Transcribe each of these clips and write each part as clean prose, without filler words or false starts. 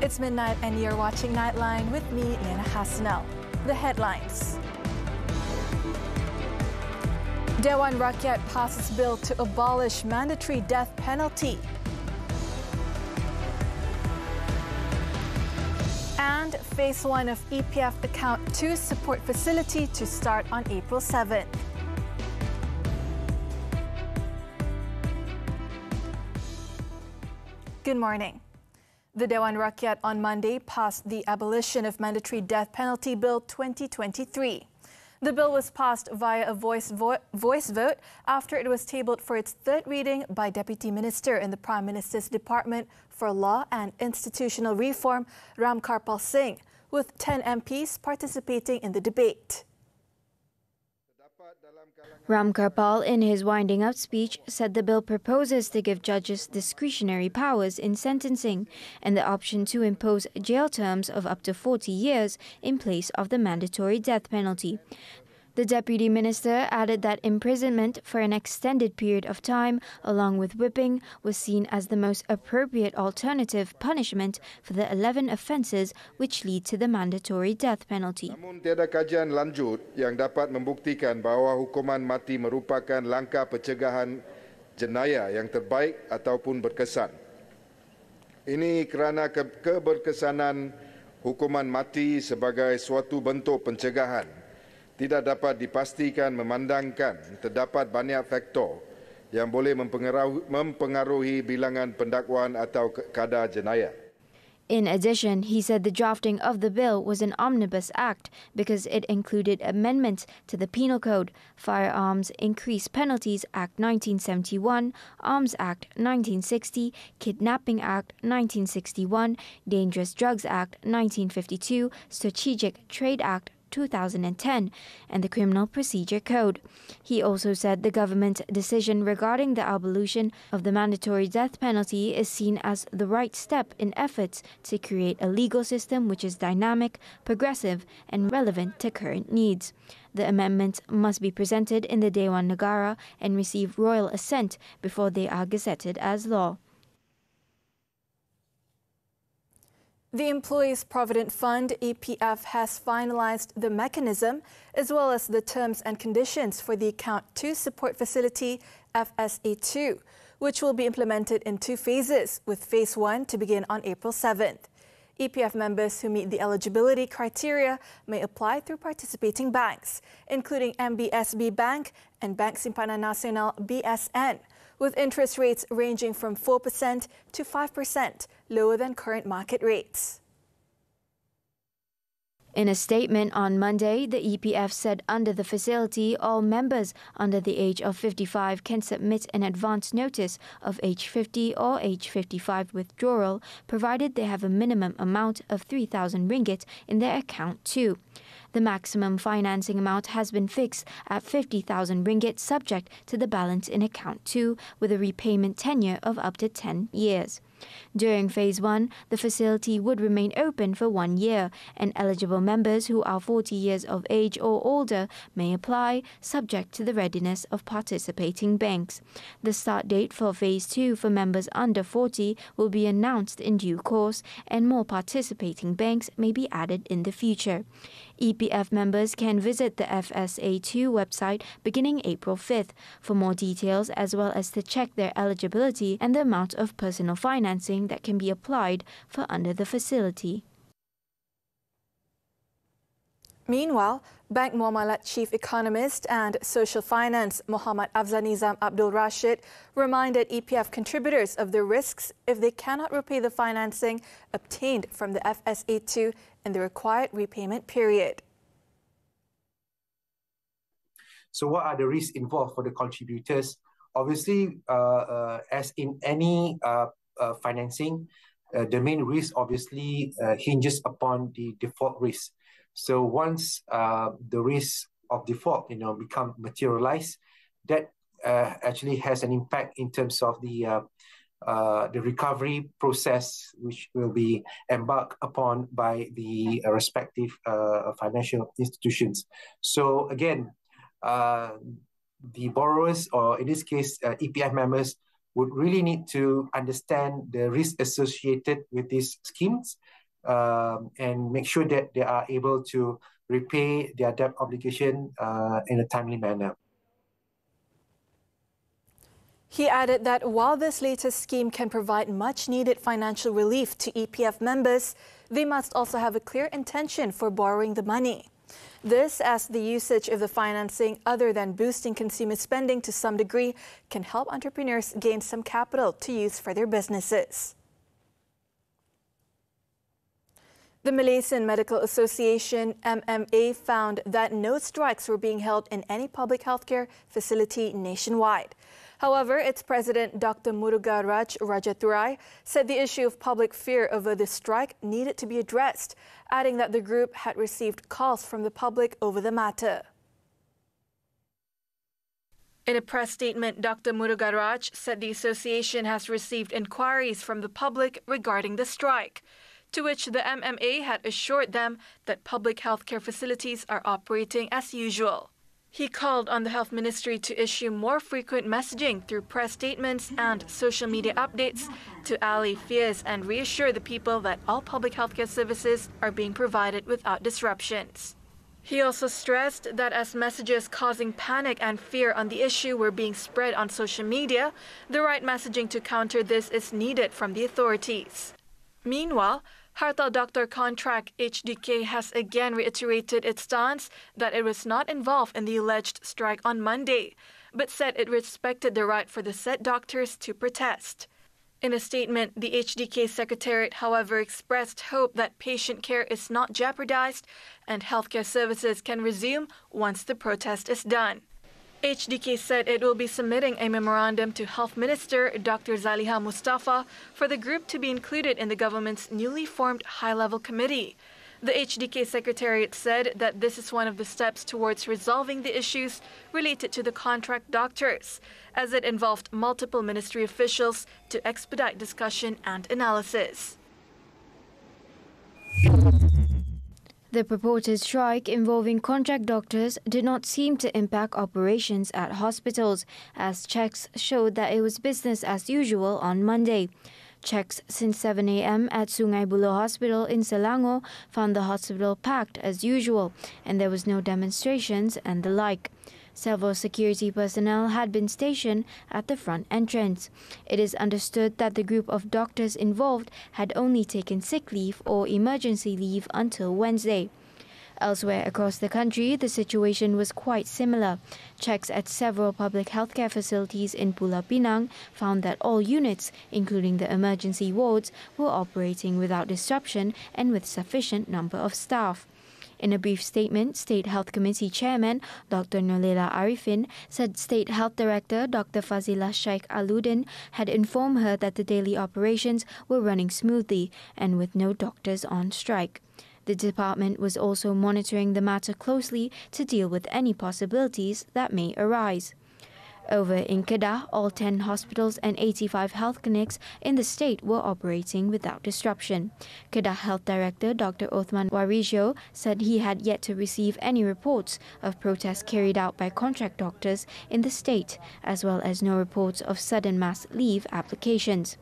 It's midnight and you're watching Nightline with me, Liyana Hassanel. The headlines. Dewan Rakyat passes bill to abolish mandatory death penalty. And phase 1 of EPF Account 2 support facility to start on April 7th. Good morning. The Dewan Rakyat on Monday passed the Abolition of Mandatory Death Penalty Bill 2023. The bill was passed via a voice vote after it was tabled for its third reading by Deputy Minister in the Prime Minister's Department for Law and Institutional Reform, Ramkarpal Singh, with 10 MPs participating in the debate. Ramkarpal, in his winding-up speech, said the bill proposes to give judges discretionary powers in sentencing and the option to impose jail terms of up to 40 years in place of the mandatory death penalty. The Deputy Minister added that imprisonment for an extended period of time, along with whipping, was seen as the most appropriate alternative punishment for the 11 offences which lead to the mandatory death penalty. Namun tiada kajian lanjut yang dapat membuktikan bahawa hukuman mati merupakan langkah pencegahan jenayah yang terbaik ataupun berkesan. Ini kerana keberkesanan hukuman mati sebagai suatu bentuk pencegahan tidak dapat dipastikan memandangkan terdapat banyak faktor yang boleh mempengaruhi bilangan pendakwaan atau kadar jenayah. In addition, he said the drafting of the bill was an omnibus act because it included amendments to the Penal Code, Firearms Increased Penalties Act 1971, Arms Act 1960, Kidnapping Act 1961, Dangerous Drugs Act 1952, Strategic Trade Act 2010 and the Criminal Procedure Code. He also said the government decision regarding the abolition of the mandatory death penalty is seen as the right step in efforts to create a legal system which is dynamic, progressive and relevant to current needs. The amendments must be presented in the Dewan Negara and receive royal assent before they are gazetted as law. The Employees Provident Fund, EPF, has finalized the mechanism as well as the terms and conditions for the Account 2 Support Facility, FSA2, which will be implemented in 2 phases, with Phase 1 to begin on April 7th. EPF members who meet the eligibility criteria may apply through participating banks, including MBSB Bank and Bank Simpanan Nasional BSN, with interest rates ranging from 4% to 5%, lower than current market rates. In a statement on Monday, the EPF said under the facility, all members under the age of 55 can submit an advance notice of age 50 or age 55 withdrawal, provided they have a minimum amount of 3,000 ringgit in their account too. The maximum financing amount has been fixed at 50,000 ringgit, subject to the balance in account 2, with a repayment tenure of up to 10 years. During Phase 1, the facility would remain open for 1 year, and eligible members who are 40 years of age or older may apply, subject to the readiness of participating banks. The start date for Phase 2 for members under 40 will be announced in due course, and more participating banks may be added in the future. EPF members can visit the FSA2 website beginning April 5th for more details, as well as to check their eligibility and the amount of personal financing that can be applied for under the facility. Meanwhile, Bank Muamalat Chief Economist and Social Finance Muhammad Afzal Nizam Abdul Rashid reminded EPF contributors of the risks if they cannot repay the financing obtained from the FSA2 in the required repayment period. So what are the risks involved for the contributors? Obviously, as in any financing, the main risk obviously hinges upon the default risk. So once the risk of default, become materialized, that actually has an impact in terms of the recovery process, which will be embarked upon by the respective financial institutions. So again, the borrowers, or in this case, EPF members, would really need to understand the risk associated with these schemes and make sure that they are able to repay their debt obligation in a timely manner. He added that while this latest scheme can provide much-needed financial relief to EPF members, they must also have a clear intention for borrowing the money. This, as the usage of the financing, other than boosting consumer spending to some degree, can help entrepreneurs gain some capital to use for their businesses. The Malaysian Medical Association, MMA, found that no strikes were being held in any public healthcare facility nationwide. However, its president, Dr. Murugan Rajaturai, said the issue of public fear over the strike needed to be addressed, adding that the group had received calls from the public over the matter. In a press statement, Dr. Murugan Raj said the association has received inquiries from the public regarding the strike, to which the MMA had assured them that public healthcare facilities are operating as usual. He called on the Health Ministry to issue more frequent messaging through press statements and social media updates to allay fears and reassure the people that all public healthcare services are being provided without disruptions. He also stressed that as messages causing panic and fear on the issue were being spread on social media, the right messaging to counter this is needed from the authorities. Meanwhile, Hartal Doctor Contract HDK has again reiterated its stance that it was not involved in the alleged strike on Monday, but said it respected the right for the said doctors to protest. In a statement, the HDK Secretariat, however, expressed hope that patient care is not jeopardized and healthcare services can resume once the protest is done. HDK said it will be submitting a memorandum to Health Minister Dr. Zaliha Mustafa for the group to be included in the government's newly formed high-level committee. The HDK Secretariat said that this is one of the steps towards resolving the issues related to the contract doctors, as it involved multiple ministry officials to expedite discussion and analysis. The purported strike involving contract doctors did not seem to impact operations at hospitals, as checks showed that it was business as usual on Monday. Checks since 7 a.m. at Sungai Buloh Hospital in Selangor found the hospital packed as usual, and there was no demonstrations and the like. Several security personnel had been stationed at the front entrance. It is understood that the group of doctors involved had only taken sick leave or emergency leave until Wednesday. Elsewhere across the country, the situation was quite similar. Checks at several public healthcare facilities in Pulau Pinang found that all units, including the emergency wards, were operating without disruption and with sufficient number of staff. In a brief statement, State Health Committee Chairman Dr. Nolela Arifin said State Health Director Dr. Fazilah Sheikh Aludin had informed her that the daily operations were running smoothly and with no doctors on strike. The department was also monitoring the matter closely to deal with any possibilities that may arise. Over in Kedah, all 10 hospitals and 85 health clinics in the state were operating without disruption. Kedah Health Director Dr. Othman Warijo said he had yet to receive any reports of protests carried out by contract doctors in the state, as well as no reports of sudden mass leave applications.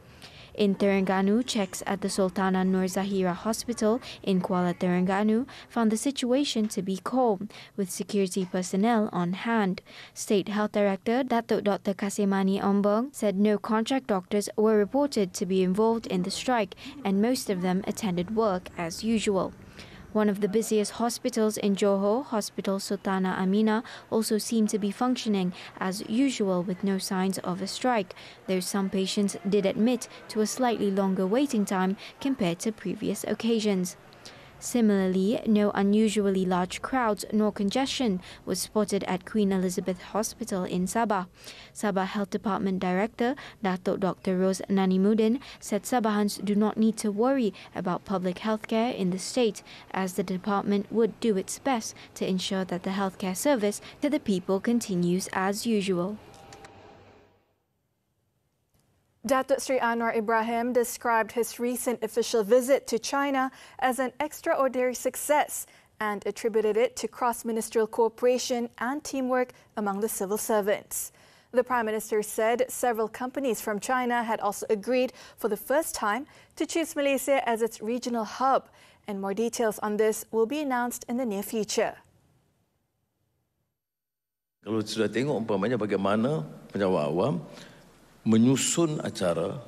In Terengganu, checks at the Sultana Nur Zahira Hospital in Kuala Terengganu found the situation to be calm, with security personnel on hand. State Health Director Datuk Dr. Kasemani Ombong said no contract doctors were reported to be involved in the strike, and most of them attended work as usual. One of the busiest hospitals in Johor, Hospital Sultana Amina, also seemed to be functioning as usual with no signs of a strike, though some patients did admit to a slightly longer waiting time compared to previous occasions. Similarly, no unusually large crowds nor congestion was spotted at Queen Elizabeth Hospital in Sabah. Sabah Health Department Director Datuk Dr. Rose Nanimudin said Sabahans do not need to worry about public healthcare in the state, as the department would do its best to ensure that the healthcare service to the people continues as usual. Datuk Sri Anwar Ibrahim described his recent official visit to China as an extraordinary success and attributed it to cross-ministerial cooperation and teamwork among the civil servants. The Prime Minister said several companies from China had also agreed for the first time to choose Malaysia as its regional hub, and more details on this will be announced in the near future. Kalau sudah tengok umpamanya bagaimana penjawat awam menyusun acara,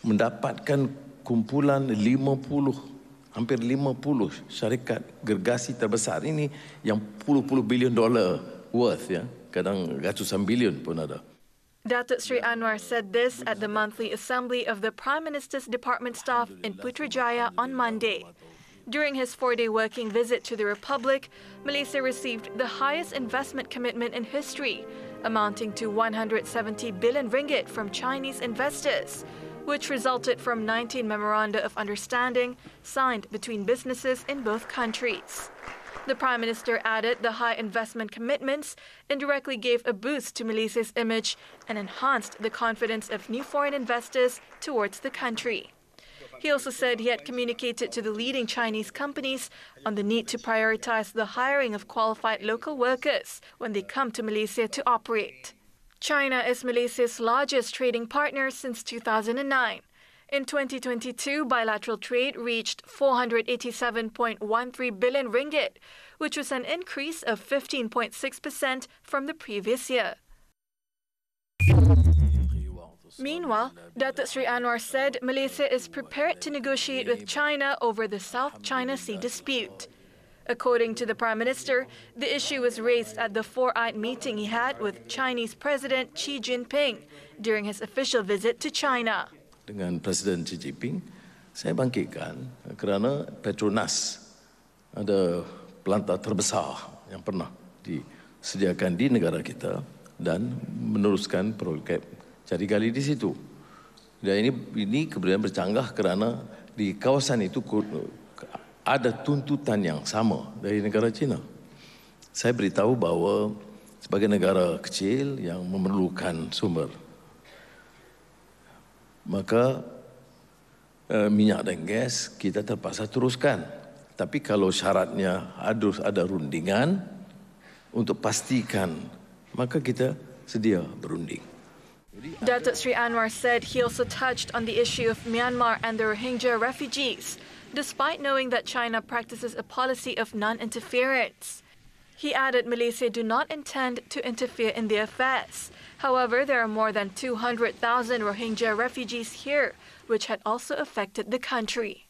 mendapatkan kumpulan 50, hampir 50 syarikat gergasi terbesar ini yang puluh-puluh bilion dolar worth, ya, kadang ratusan bilion pun ada. Datuk Sri Anwar said this at the monthly assembly of the Prime Minister's Department staff in Putrajaya on Monday. During his 4-day working visit to the Republic, Malaysia received the highest investment commitment in history, amounting to 170 billion ringgit from Chinese investors, which resulted from 19 memoranda of understanding signed between businesses in both countries. The Prime Minister added the high investment commitments indirectly gave a boost to Malaysia's image and enhanced the confidence of new foreign investors towards the country. He also said he had communicated to the leading Chinese companies on the need to prioritize the hiring of qualified local workers when they come to Malaysia to operate. China is Malaysia's largest trading partner since 2009. In 2022, bilateral trade reached 487.13 billion ringgit, which was an increase of 15.6% from the previous year. Meanwhile, Datuk Sri Anwar said Malaysia is prepared to negotiate with China over the South China Sea dispute. According to the Prime Minister, the issue was raised at the four-eyed meeting he had with Chinese President Xi Jinping during his official visit to China. Dengan Presiden Xi Jinping, saya bangkitkan kerana Petronas ada pelantar terbesar yang pernah disediakan di negara kita dan meneruskan program cari gali di situ. Dan ini kemudian bercanggah kerana di kawasan itu ada tuntutan yang sama dari negara China. Saya beritahu bahawa sebagai negara kecil yang memerlukan sumber, maka minyak dan gas kita terpaksa teruskan. Tapi kalau syaratnya ada rundingan untuk pastikan, maka kita sedia berunding. Datuk Sri Anwar said he also touched on the issue of Myanmar and the Rohingya refugees, despite knowing that China practices a policy of non-interference. He added Malaysia do not intend to interfere in their affairs. However, there are more than 200,000 Rohingya refugees here, which had also affected the country.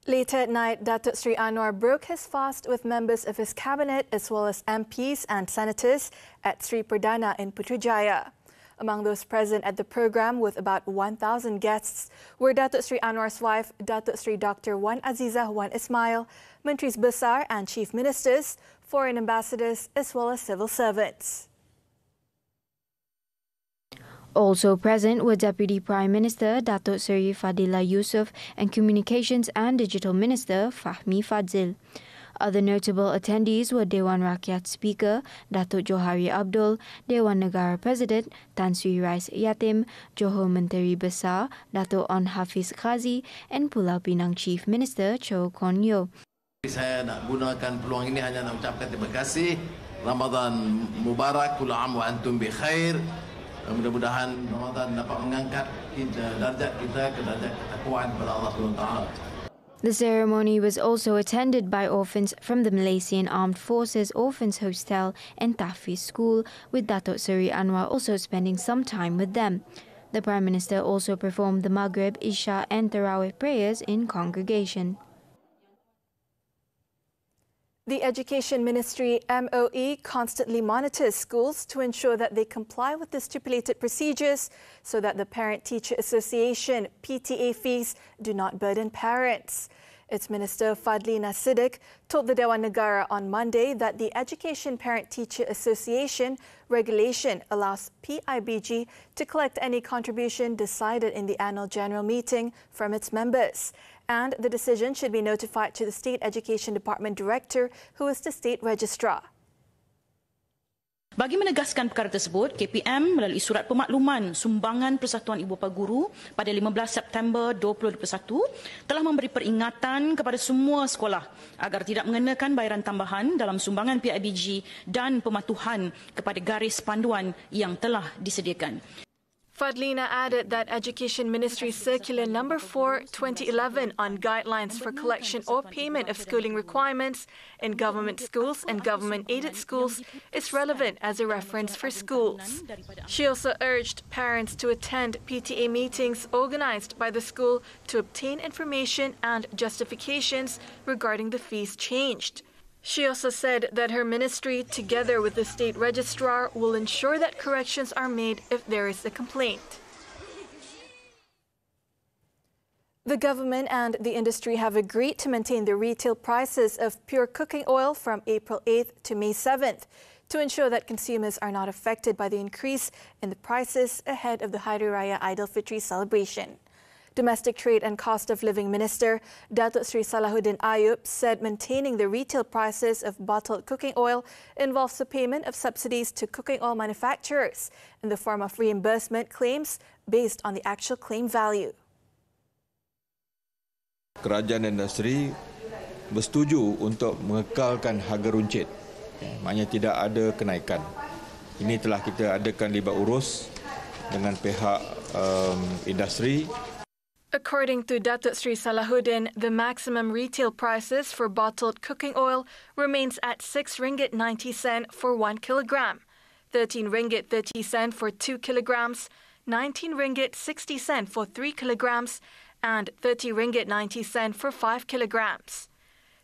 Later at night, Datuk Sri Anwar broke his fast with members of his cabinet as well as MPs and senators at Sri Perdana in Putrajaya. Among those present at the program with about 1,000 guests were Datuk Sri Anwar's wife, Datuk Sri Dr. Wan Azizah Wan Ismail, Mentris Besar and Chief Ministers, foreign ambassadors as well as civil servants. Also present were Deputy Prime Minister Datuk Seri Fadillah Yusof and Communications and Digital Minister Fahmi Fadzil. Other notable attendees were Dewan Rakyat Speaker Datuk Johari Abdul, Dewan Negara President Tan Sri Rais Yatim, Johor Menteri Besar Datuk On Hafiz Khazi and Pulau Pinang Chief Minister Chow Kon Yeow. Saya nak gunakan peluang ini hanya nak ucapkan terima kasih. Ramadan Mubarak, kul aam wa antum bi khair. Mudah-mudahan Ramadan dapat mengangkat darjat kita ke darjat ketakwaan kepada Allah SWT. The ceremony was also attended by orphans from the Malaysian Armed Forces Orphans Hostel and Tahfiz School, with Datuk Seri Anwar also spending some time with them. The Prime Minister also performed the Maghrib, Isha and Tarawih prayers in congregation. The Education Ministry MOE constantly monitors schools to ensure that they comply with the stipulated procedures so that the Parent-Teacher Association PTA fees do not burden parents. Its Minister Fadlina Siddiq told the Dewan Negara on Monday that the Education Parent-Teacher Association regulation allows PIBG to collect any contribution decided in the annual general meeting from its members. And the decision should be notified to the State Education Department Director, who is the State Registrar. Bagi menegaskan perkara tersebut, KPM melalui surat pemakluman sumbangan Persatuan Ibu Bapa Guru pada 15 September 2021 telah memberi peringatan kepada semua sekolah agar tidak mengenakan bayaran tambahan dalam sumbangan PIBG dan pematuhan kepada garis panduan yang telah disediakan. Fadlina added that Education Ministry Circular No. 4, 2011 on guidelines for collection or payment of schooling requirements in government schools and government-aided schools is relevant as a reference for schools. She also urged parents to attend PTA meetings organized by the school to obtain information and justifications regarding the fees changed. She also said that her ministry, together with the state registrar, will ensure that corrections are made if there is a complaint. The government and the industry have agreed to maintain the retail prices of pure cooking oil from April 8th to May 7th to ensure that consumers are not affected by the increase in the prices ahead of the Hari Raya Aidil Fitri celebration. Domestic Trade and Cost of Living Minister Datuk Sri Salahuddin Ayub said maintaining the retail prices of bottled cooking oil involves the payment of subsidies to cooking oil manufacturers in the form of reimbursement claims based on the actual claim value. Kerajaan dan industri bersetuju untuk mengekalkan harga runcit. Maknanya tidak ada kenaikan. Ini telah kita adakan libat urus dengan pihak industri. According to Datuk Sri Salahuddin, the maximum retail prices for bottled cooking oil remains at RM6.90 for 1 kilogram, RM13.30 for 2 kilograms, RM19.60 for 3 kilograms, and RM30.90 for 5 kilograms.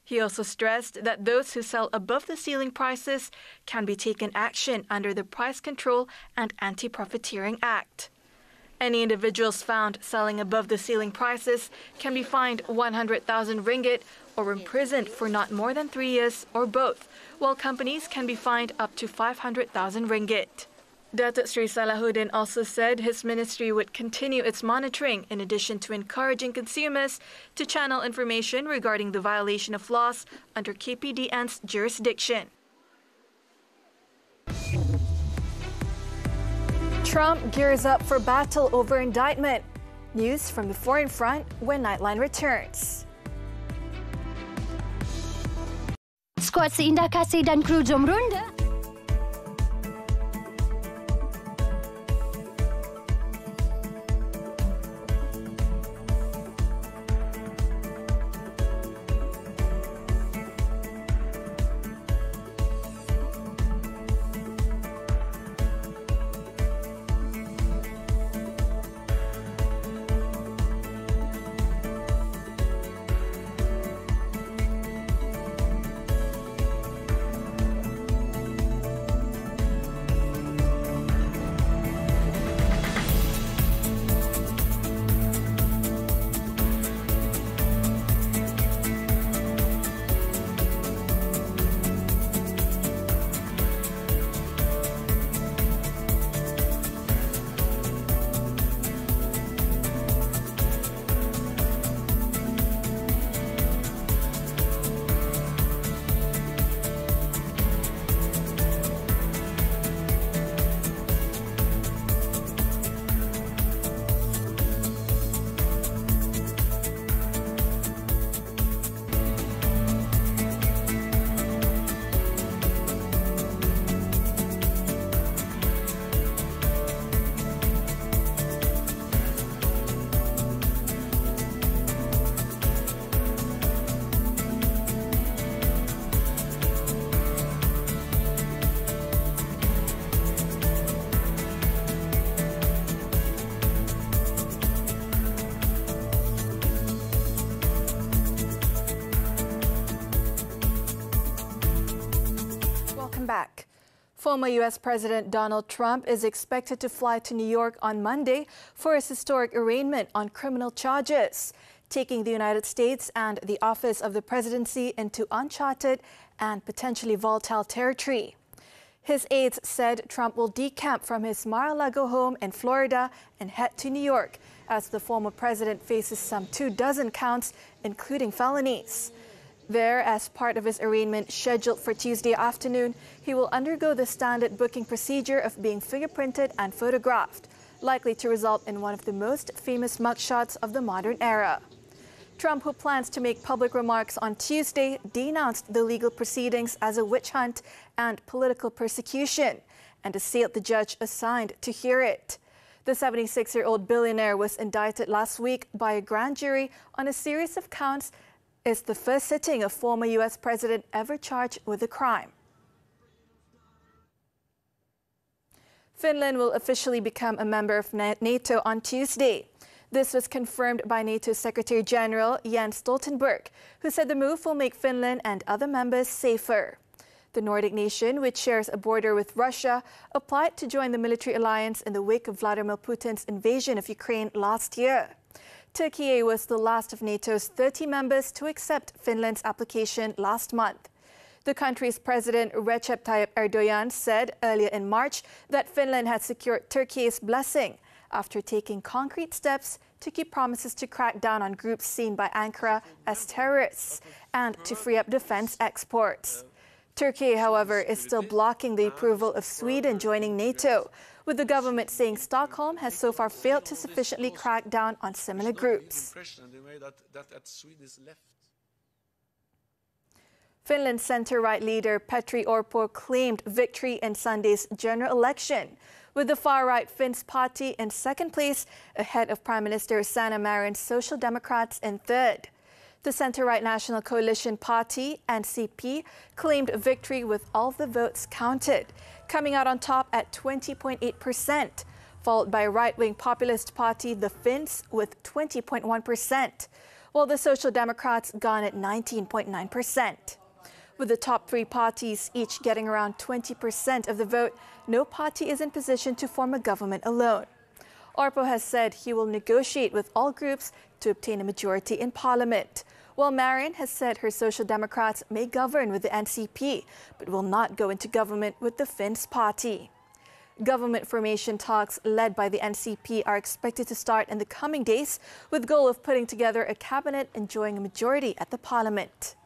He also stressed that those who sell above the ceiling prices can be taken action under the Price Control and Anti-Profiteering Act. Any individuals found selling above the ceiling prices can be fined RM100,000 or imprisoned for not more than 3 years or both, while companies can be fined up to RM500,000. Datuk Sri Salahuddin also said his ministry would continue its monitoring in addition to encouraging consumers to channel information regarding the violation of laws under KPDN's jurisdiction. Trump gears up for battle over indictment. News from the foreign front when Nightline returns. Skuad seindah kasih dan kru jom ronda. Back. Former U.S. President Donald Trump is expected to fly to New York on Monday for his historic arraignment on criminal charges, taking the United States and the office of the presidency into uncharted and potentially volatile territory. His aides said Trump will decamp from his Mar-a-Lago home in Florida and head to New York, as the former president faces some 24 counts, including felonies. There, as part of his arraignment scheduled for Tuesday afternoon, he will undergo the standard booking procedure of being fingerprinted and photographed, likely to result in one of the most famous mugshots of the modern era. Trump, who plans to make public remarks on Tuesday, denounced the legal proceedings as a witch hunt and political persecution and assailed the judge assigned to hear it. The 76-year-old billionaire was indicted last week by a grand jury on a series of counts. It's the first sitting of former U.S. president ever charged with a crime. Finland will officially become a member of NATO on Tuesday. This was confirmed by NATO Secretary General Jens Stoltenberg, who said the move will make Finland and other members safer. The Nordic nation, which shares a border with Russia, applied to join the military alliance in the wake of Vladimir Putin's invasion of Ukraine last year. Turkey was the last of NATO's 30 members to accept Finland's application last month. The country's President Recep Tayyip Erdogan said earlier in March that Finland had secured Turkey's blessing after taking concrete steps to keep promises to crack down on groups seen by Ankara as terrorists and to free up defense exports. Turkey, however, is still blocking the approval of Sweden joining NATO, with the government saying Stockholm has so far failed to sufficiently crack down on similar groups. Finland's centre-right leader Petteri Orpo claimed victory in Sunday's general election, with the far-right Finns party in second place, ahead of Prime Minister Sanna Marin's Social Democrats in third. The centre-right National Coalition Party, NCP, claimed victory with all the votes counted, coming out on top at 20.8%, followed by right-wing populist party The Finns with 20.1%, while the Social Democrats garnered 19.9%. With the top three parties each getting around 20% of the vote, no party is in position to form a government alone. Orpo has said he will negotiate with all groups to obtain a majority in parliament, while Marin has said her Social Democrats may govern with the NCP, but will not go into government with the Finns party. Government formation talks led by the NCP are expected to start in the coming days, with the goal of putting together a cabinet enjoying a majority at the parliament.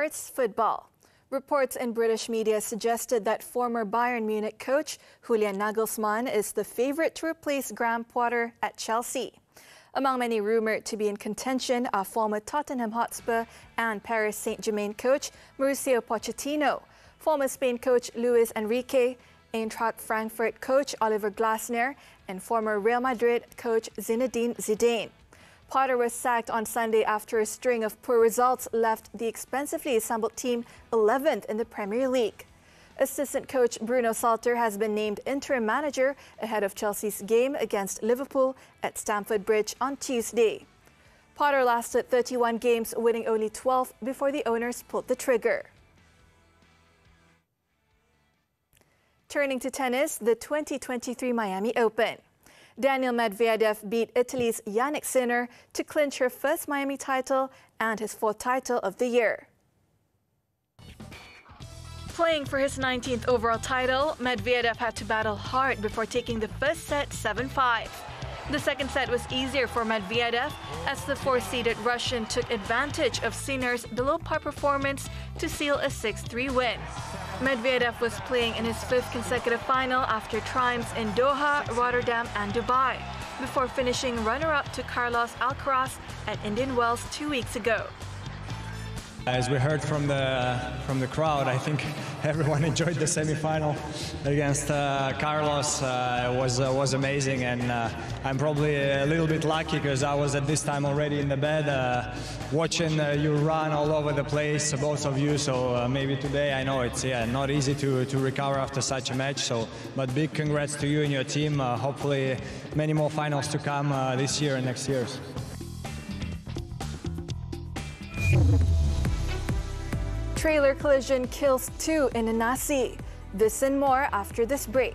sports, football. Reports in British media suggested that former Bayern Munich coach Julian Nagelsmann is the favourite to replace Graham Potter at Chelsea. Among many rumoured to be in contention are former Tottenham Hotspur and Paris Saint-Germain coach Mauricio Pochettino, former Spain coach Luis Enrique, Eintracht Frankfurt coach Oliver Glasner, and former Real Madrid coach Zinedine Zidane. Potter was sacked on Sunday after a string of poor results left the expensively assembled team 11th in the Premier League. Assistant coach Bruno Salter has been named interim manager ahead of Chelsea's game against Liverpool at Stamford Bridge on Tuesday. Potter lasted 31 games, winning only 12 before the owners pulled the trigger. Turning to tennis, the 2023 Miami Open. Daniel Medvedev beat Italy's Jannik Sinner to clinch her first Miami title and his fourth title of the year. Playing for his 19th overall title, Medvedev had to battle hard before taking the first set 7-5. The second set was easier for Medvedev as the four-seeded Russian took advantage of Sinner's below-par performance to seal a 6-3 win. Medvedev was playing in his fifth consecutive final after triumphs in Doha, Rotterdam and Dubai, before finishing runner-up to Carlos Alcaraz at Indian Wells 2 weeks ago. As we heard from the crowd, I think everyone enjoyed the semi-final against Carlos. It was amazing, and I'm probably a little bit lucky because I was at this time already in the bed, watching you run all over the place, both of you. So maybe today, I know it's not easy to recover after such a match. So, but big congrats to you and your team. Hopefully, many more finals to come this year and next year. Trailer collision kills 2 in Nasi. This and more after this break.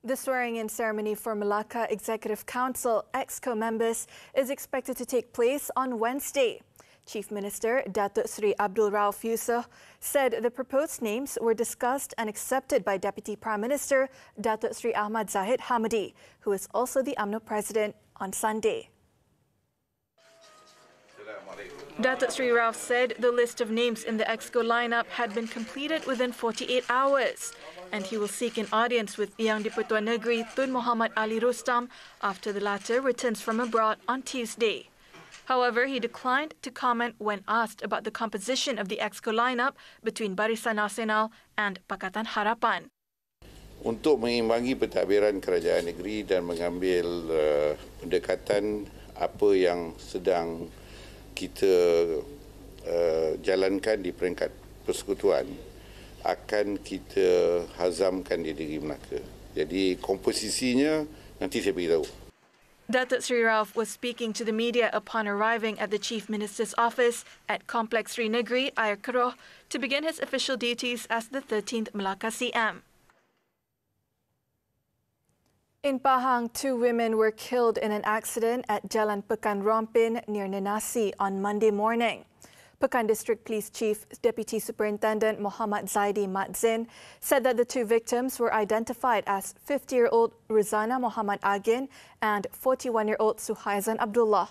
The swearing-in ceremony for Melaka Executive Council EXCO members is expected to take place on Wednesday. Chief Minister Datuk Sri Abdul Rauf Yusof said the proposed names were discussed and accepted by Deputy Prime Minister Datuk Sri Ahmad Zahid Hamidi, who is also the UMNO President, on Sunday. Datuk Sri Rauf said the list of names in the EXCO lineup had been completed within 48 hours, and he will seek an audience with Yang di-Pertuan Negeri Tun Muhammad Ali Rustam after the latter returns from abroad on Tuesday. However, he declined to comment when asked about the composition of the EXCO lineup between Barisan Nasional and Pakatan Harapan. Untuk mengimbangi pentadbiran kerajaan negeri dan mengambil pendekatan apa yang sedang kita jalankan di peringkat persekutuan, akan kita hazamkan di negeri Melaka. Jadi komposisinya nanti saya beritahu. Datuk Sri Rauf was speaking to the media upon arriving at the Chief Minister's office at Complex Sri Negeri, Air Keroh, to begin his official duties as the 13th Melaka CM. In Pahang, 2 women were killed in an accident at Jalan Pekan Rompin near Nenasi on Monday morning. Pekan District Police Chief Deputy Superintendent Muhammad Zaidi Madzin said that the 2 victims were identified as 50-year-old Rizana Muhammad Agin and 41-year-old Suhaizan Abdullah.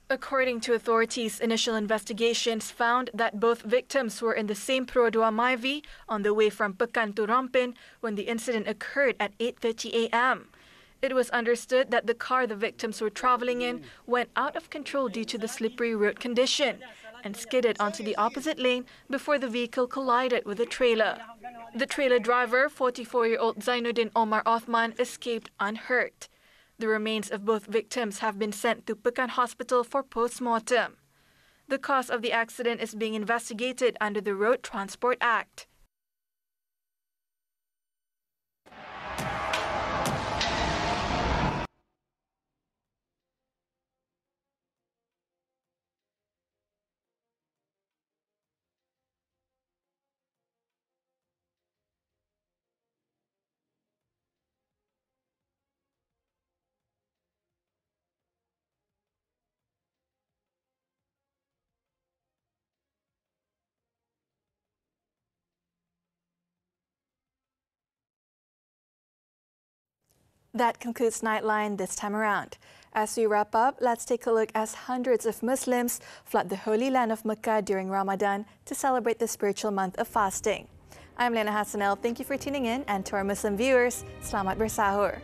According to authorities, initial investigations found that both victims were in the same Pro 2 Myvi on the way from Pekan to Rompin when the incident occurred at 8:30 a.m. It was understood that the car the victims were traveling in went out of control due to the slippery road condition and skidded onto the opposite lane before the vehicle collided with a trailer. The trailer driver, 44-year-old Zainuddin Omar Othman, escaped unhurt. The remains of both victims have been sent to Pekan Hospital for post-mortem. The cause of the accident is being investigated under the Road Transport Act. That concludes Nightline this time around. As we wrap up, let's take a look as hundreds of Muslims flood the Holy Land of Mecca during Ramadan to celebrate the spiritual month of fasting. I'm Liyana Hassanel. Thank you for tuning in, and to our Muslim viewers, Selamat Bersahur.